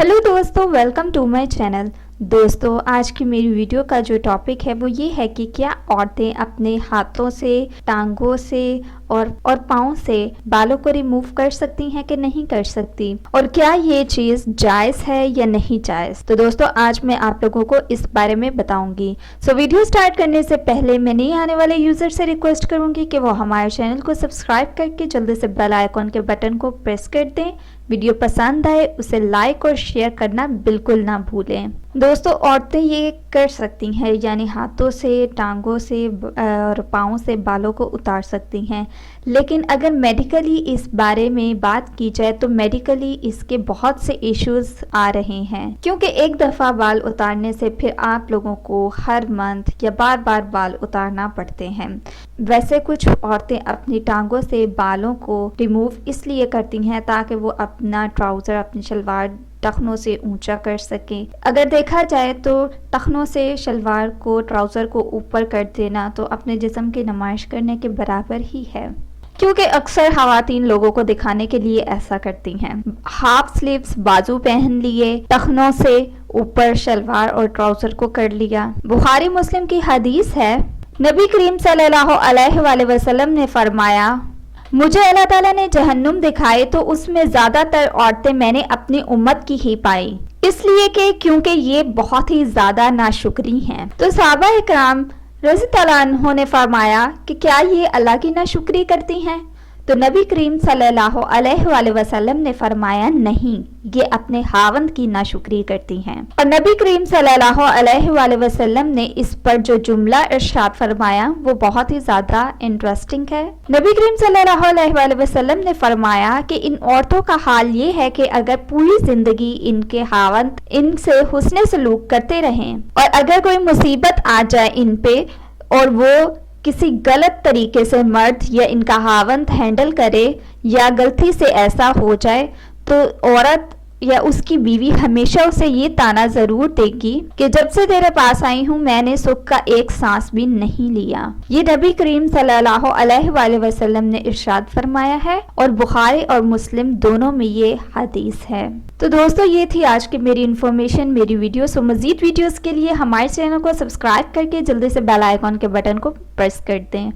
Hello दोस्तों, welcome to my channel. दोस्तों, आज की मेरी वीडियो का जो टॉपिक है वो ये है कि क्या औरतें अपने हाथों से, टांगों से और पाँव से बालों को रिमूव कर सकती हैं कि नहीं कर सकती, और क्या ये चीज़ जायज़ है या नहीं जायज़। तो दोस्तों, आज मैं आप लोगों को इस बारे में बताऊंगी। सो वीडियो स्टार्ट करने से पहले मैं नए आने वाले यूज़र से रिक्वेस्ट करूंगी कि वो हमारे चैनल को सब्सक्राइब करके जल्दी से बेल आइकॉन के बटन को प्रेस कर दें। वीडियो पसंद आए उसे लाइक और शेयर करना बिल्कुल ना भूलें। दोस्तों, औरतें ये कर सकती हैं, यानी हाथों से, टांगों से और पाँव से बालों को उतार सकती हैं, लेकिन अगर मेडिकली इस बारे में बात की जाए तो मेडिकली इसके बहुत से इश्यूज आ रहे हैं, क्योंकि एक दफ़ा बाल उतारने से फिर आप लोगों को हर मंथ या बार बार बाल उतारना पड़ते हैं। वैसे कुछ औरतें अपनी टांगों से बालों को रिमूव इसलिए करती हैं ताकि वो अपना ट्राउज़र, अपनी शलवार टखनों से ऊंचा कर सकें। अगर देखा जाए तो टखनों से शलवार को, ट्राउज़र को ऊपर कर देना तो अपने जिस्म की नुमाइश करने के बराबर ही है, क्योंकि अक्सर ख़वातीन लोगों को दिखाने के लिए ऐसा करती हैं। हाफ स्लीव्स बाजू पहन लिए, टखनों से ऊपर शलवार और ट्राउज़र को कर लिया। बुखारी मुस्लिम की हदीस है, नबी करीम सल्लल्लाहु अलैहि वसल्लम ने फरमाया, मुझे अल्लाह ताला ने जहन्नुम दिखाए तो उसमें ज़्यादातर औरतें मैंने अपनी उम्मत की ही पाई, इसलिए कि क्योंकि ये बहुत ही ज़्यादा नाशुक्री हैं। तो सहाबा इकराम रज़ी अल्लाह अन्हों ने फरमाया कि क्या ये अल्लाह की नाशुक्री करती हैं? तो नबी करीम सल्लल्लाहु अलैहि वसल्लम ने फरमाया, नहीं, ये अपने खावंद की नाशुक्री करती हैं। और नबी करीम सल्लल्लाहु अलैहि वसल्लम ने इस पर जो जुमला इरशाद फरमाया वो बहुत ही ज़्यादा इंटरेस्टिंग है। नबी करीम सल्लल्लाहु अलैहि वसल्लम ने फरमाया कि इन औरतों का हाल ये है कि अगर पूरी जिंदगी इनके खावंद इनसे हुस्न सलूक करते रहें और अगर कोई मुसीबत आ जाए इन पे और वो किसी गलत तरीके से मर्द या इनका खावंद हैंडल करे या गलती से ऐसा हो जाए तो औरत या उसकी बीवी हमेशा उसे ये ताना ज़रूर देगी कि जब से तेरे पास आई हूँ मैंने सुख का एक सांस भी नहीं लिया। ये नबी करीम सल्लल्लाहु अलैहि वसल्लम ने इरशाद फरमाया है और बुखारी और मुस्लिम दोनों में ये हदीस है। तो दोस्तों, ये थी आज की मेरी इन्फॉर्मेशन, मेरी वीडियो। सो मज़ीद वीडियोस के लिए हमारे चैनल को सब्सक्राइब करके जल्दी से बेल आइकॉन के बटन को प्रेस कर दें।